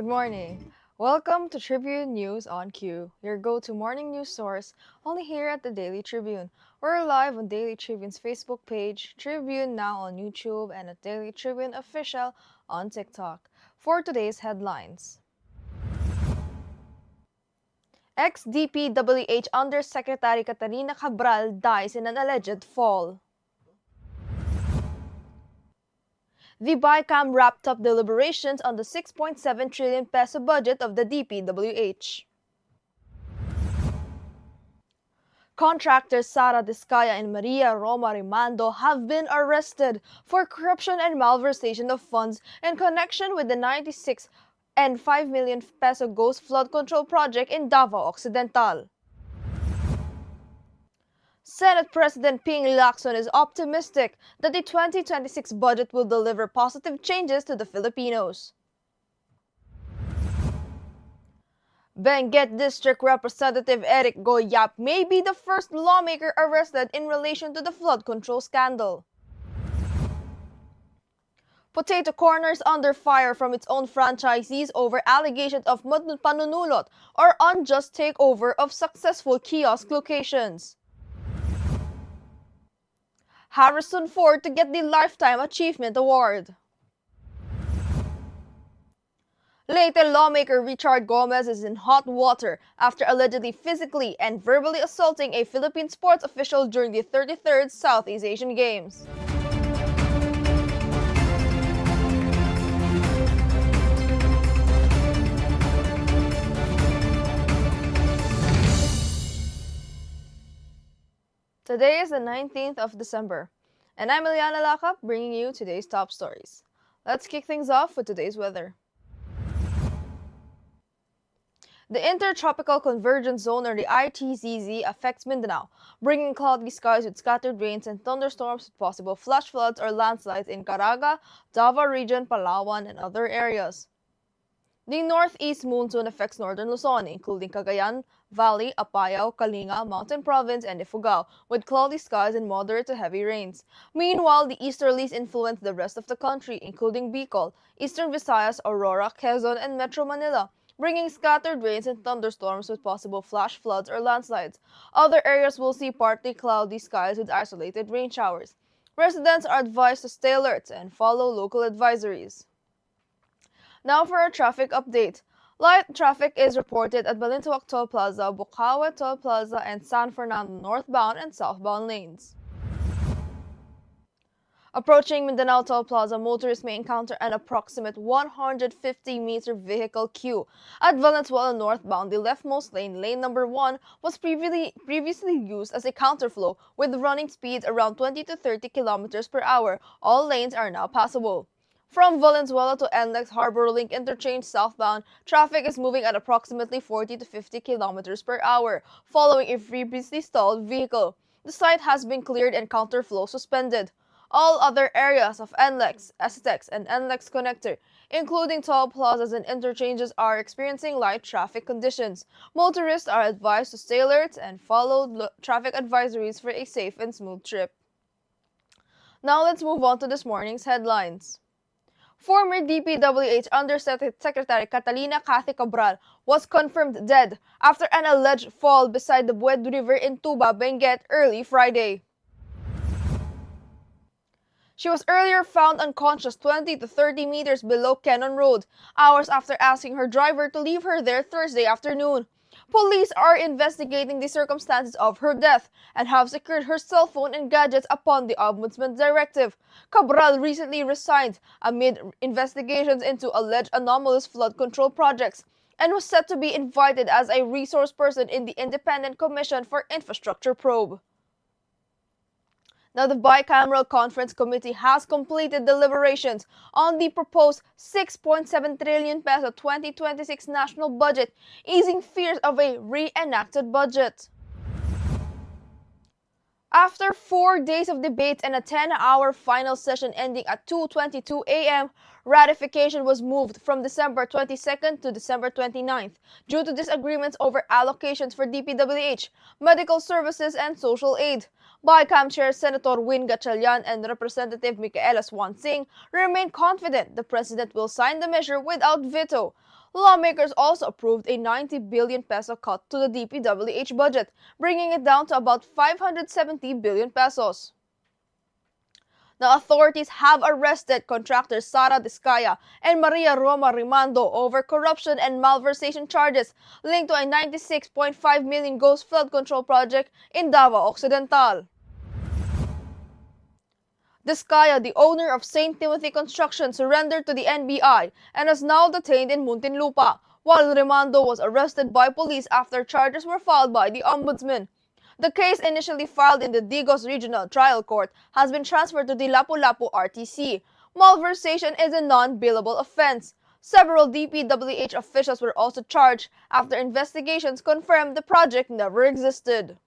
morning. Welcome to Tribune News on Q, your go-to morning news source, only here at the Daily Tribune. We're live on Daily Tribune's Facebook page, Tribune Now on YouTube, and at Daily Tribune Official on TikTok. For today's headlines. Ex-DPWH Undersecretary Catalina Cabral dies in an alleged fall. The BICAM wrapped up deliberations on the 6.7 trillion peso budget of the DPWH. Contractors Sara Discaya and Maria Roma Rimando have been arrested for corruption and malversation of funds in connection with the 96 and 5 million peso ghost flood control project in Davao Occidental. Senate President Ping Lacson is optimistic that the 2026 budget will deliver positive changes to the Filipinos. Benguet District Representative Eric Goyap may be the first lawmaker arrested in relation to the flood control scandal. Potato Corners under fire from its own franchisees over allegations of panunulot or unjust takeover of successful kiosk locations. Harrison Ford to get the Lifetime Achievement Award. Leyte lawmaker Richard Gomez is in hot water after allegedly physically and verbally assaulting a Philippine sports official during the 33rd Southeast Asian Games. Today is the 19th of December, and I'm Eliana Lacap bringing you today's top stories. Let's kick things off with today's weather. The Intertropical Convergence Zone, or the ITCZ, affects Mindanao, bringing cloudy skies with scattered rains and thunderstorms with possible flash floods or landslides in Caraga, Davao Region, Palawan, and other areas. The northeast monsoon affects northern Luzon, including Cagayan Valley, Apayao, Kalinga, Mountain Province, and Ifugao, with cloudy skies and moderate to heavy rains. Meanwhile, the easterlies influence the rest of the country, including Bicol, Eastern Visayas, Aurora, Quezon, and Metro Manila, bringing scattered rains and thunderstorms with possible flash floods or landslides. Other areas will see partly cloudy skies with isolated rain showers. Residents are advised to stay alert and follow local advisories. Now for our traffic update. Light traffic is reported at Balintawak Toll Plaza, Bukawe Toll Plaza, and San Fernando northbound and southbound lanes. Approaching Mindanao Toll Plaza, motorists may encounter an approximate 150-meter vehicle queue. At Valenzuela northbound, the leftmost lane, lane number 1, was previously used as a counterflow with running speeds around 20 to 30 kilometers per hour. All lanes are now passable. From Valenzuela to NLEX Harbor Link Interchange southbound, traffic is moving at approximately 40 to 50 kilometers per hour, following a previously stalled vehicle. The site has been cleared and counterflow suspended. All other areas of NLEX, STEX, and NLEX connector, including toll plazas and interchanges, are experiencing light traffic conditions. Motorists are advised to stay alert and follow traffic advisories for a safe and smooth trip. Now let's move on to this morning's headlines. Former DPWH Undersecretary Catalina Cathy Cabral was confirmed dead after an alleged fall beside the Bued River in Tuba, Benguet early Friday. She was earlier found unconscious 20 to 30 meters below Cannon Road, hours after asking her driver to leave her there Thursday afternoon. Police are investigating the circumstances of her death and have secured her cell phone and gadgets upon the Ombudsman's directive. Cabral recently resigned amid investigations into alleged anomalous flood control projects and was set to be invited as a resource person in the Independent Commission for Infrastructure probe. Now, the Bicameral Conference Committee has completed deliberations on the proposed 6.7 trillion peso 2026 national budget, easing fears of a reenacted budget. After 4 days of debate and a 10-hour final session ending at 2:22 a.m., ratification was moved from December 22nd to December 29th due to disagreements over allocations for DPWH, medical services, and social aid. BICAM Chair Senator Win Gatchalian and Representative Micaela Swansing remain confident the President will sign the measure without veto. Lawmakers also approved a 90 billion peso cut to the DPWH budget, bringing it down to about 570 billion pesos. The authorities have arrested contractors Sara Discaya and Maria Roma Rimando over corruption and malversation charges linked to a 96.5 million ghost flood control project in Davao Occidental. Discaya, the owner of St. Timothy Construction, surrendered to the NBI and is now detained in Muntinlupa, while Rimando was arrested by police after charges were filed by the Ombudsman. The case, initially filed in the Digos Regional Trial Court, has been transferred to the Lapu-Lapu RTC. Malversation is a non-billable offense. Several DPWH officials were also charged after investigations confirmed the project never existed.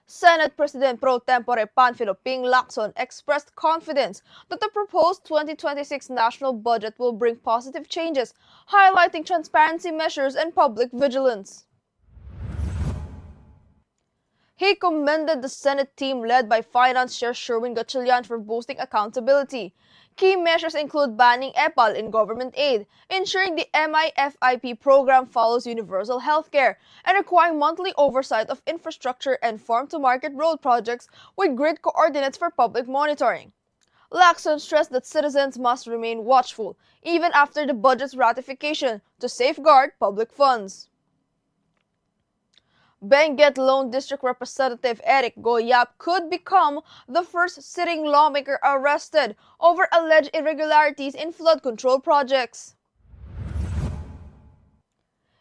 Senate President pro tempore Panfilo Ping Lacson expressed confidence that the proposed 2026 national budget will bring positive changes, highlighting transparency measures and public vigilance. He commended the Senate team led by Finance Chair Sherwin Gatchalian for boosting accountability. Key measures include banning EPAL in government aid, ensuring the MIFIP program follows universal healthcare, and requiring monthly oversight of infrastructure and farm-to-market road projects with grid coordinates for public monitoring. Lacson stressed that citizens must remain watchful, even after the budget's ratification, to safeguard public funds. Benguet Lone District Representative Eric Goyap could become the first sitting lawmaker arrested over alleged irregularities in flood control projects.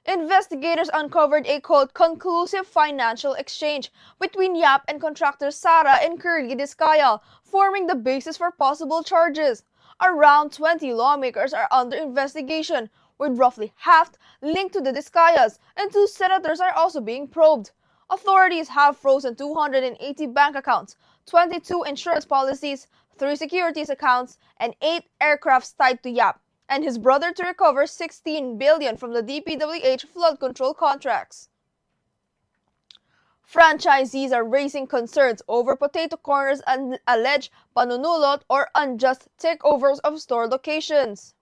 Investigators uncovered a quote, conclusive financial exchange between Yap and contractor Sara and Curly Discaya, forming the basis for possible charges. Around 20 lawmakers are under investigation, with roughly half linked to the Discayas, and 2 senators are also being probed. Authorities have frozen 280 bank accounts, 22 insurance policies, 3 securities accounts, and 8 aircrafts tied to Yap and his brother to recover 16 billion from the DPWH flood control contracts. Franchisees are raising concerns over potato corners and alleged panunulot or unjust takeovers of store locations.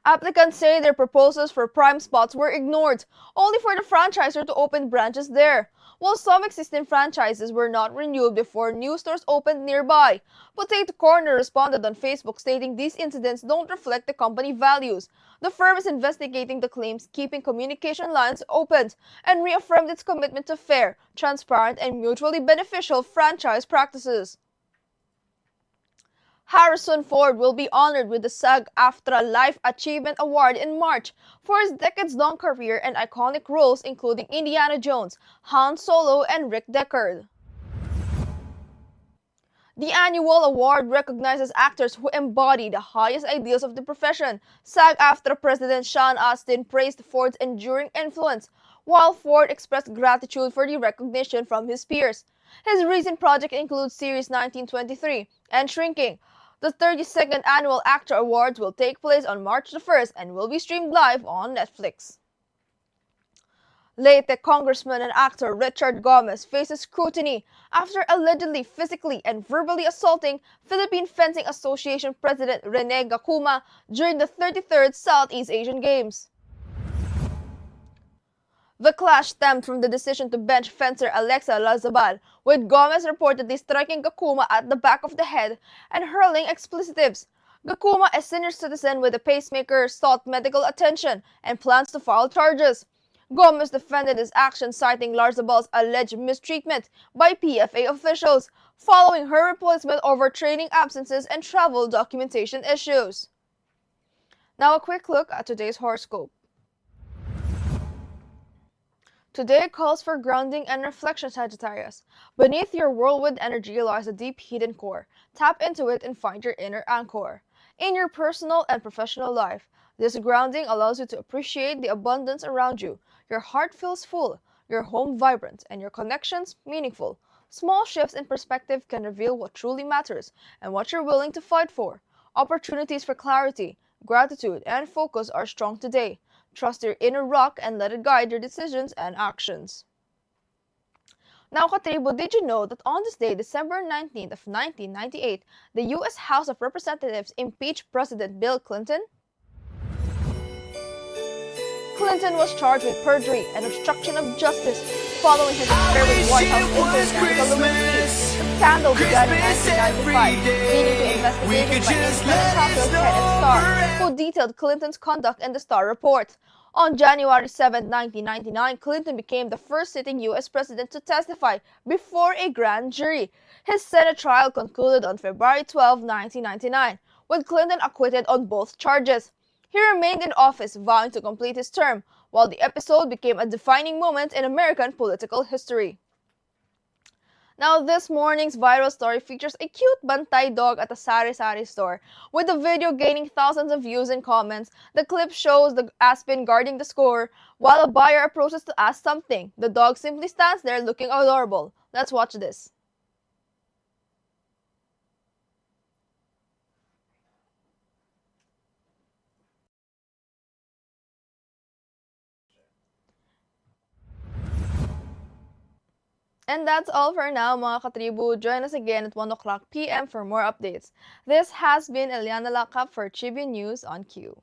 Applicants say their proposals for prime spots were ignored, only for the franchisor to open branches there, while some existing franchises were not renewed before new stores opened nearby. Potato Corner responded on Facebook stating these incidents don't reflect the company values. The firm is investigating the claims, keeping communication lines open, and reaffirmed its commitment to fair, transparent, and mutually beneficial franchise practices. Harrison Ford will be honored with the SAG-AFTRA Life Achievement Award in March for his decades-long career and iconic roles including Indiana Jones, Han Solo, and Rick Deckard. The annual award recognizes actors who embody the highest ideals of the profession. SAG-AFTRA President Sean Astin praised Ford's enduring influence, while Ford expressed gratitude for the recognition from his peers. His recent project includes Series 1923 and Shrinking. The 32nd Annual Actor Awards will take place on March the 1st and will be streamed live on Netflix. Leyte Congressman and actor Richard Gomez faces scrutiny after allegedly physically and verbally assaulting Philippine Fencing Association President Rene Gacuma during the 33rd Southeast Asian Games. The clash stemmed from the decision to bench fencer Alexa Lazabal, with Gomez reportedly striking Gacuma at the back of the head and hurling expletives. Gacuma, a senior citizen with a pacemaker, sought medical attention and plans to file charges. Gomez defended his actions, citing Larzabal's alleged mistreatment by PFA officials, following her replacement over training absences and travel documentation issues. Now a quick look at today's horoscope. Today calls for grounding and reflection, Sagittarius. Beneath your whirlwind energy lies a deep hidden core. Tap into it and find your inner anchor. In your personal and professional life, this grounding allows you to appreciate the abundance around you. Your heart feels full, your home vibrant, and your connections meaningful. Small shifts in perspective can reveal what truly matters and what you're willing to fight for. Opportunities for clarity, gratitude, and focus are strong today. Trust your inner rock and let it guide your decisions and actions. Now, Katribo, did you know that on this day, December 19th of 1998, the U.S. House of Representatives impeached President Bill Clinton? Clinton was charged with perjury and obstruction of justice following his affair with White House intern Monica Lewinsky. The scandal began in 1995, leading to investigations by Intelligence Council's head and Star, who detailed Clinton's conduct in the Star report. On January 7, 1999, Clinton became the first sitting U.S. president to testify before a grand jury. His Senate trial concluded on February 12, 1999, with Clinton acquitted on both charges. He remained in office, vowing to complete his term, while the episode became a defining moment in American political history. Now, this morning's viral story features a cute bantay dog at a sari-sari store. With the video gaining thousands of views and comments, the clip shows the Aspen guarding the store while a buyer approaches to ask something. The dog simply stands there looking adorable. Let's watch this. And that's all for now, mga katribu. Join us again at 1 o'clock p.m. for more updates. This has been Eliana Lacap for Tribune News on Q.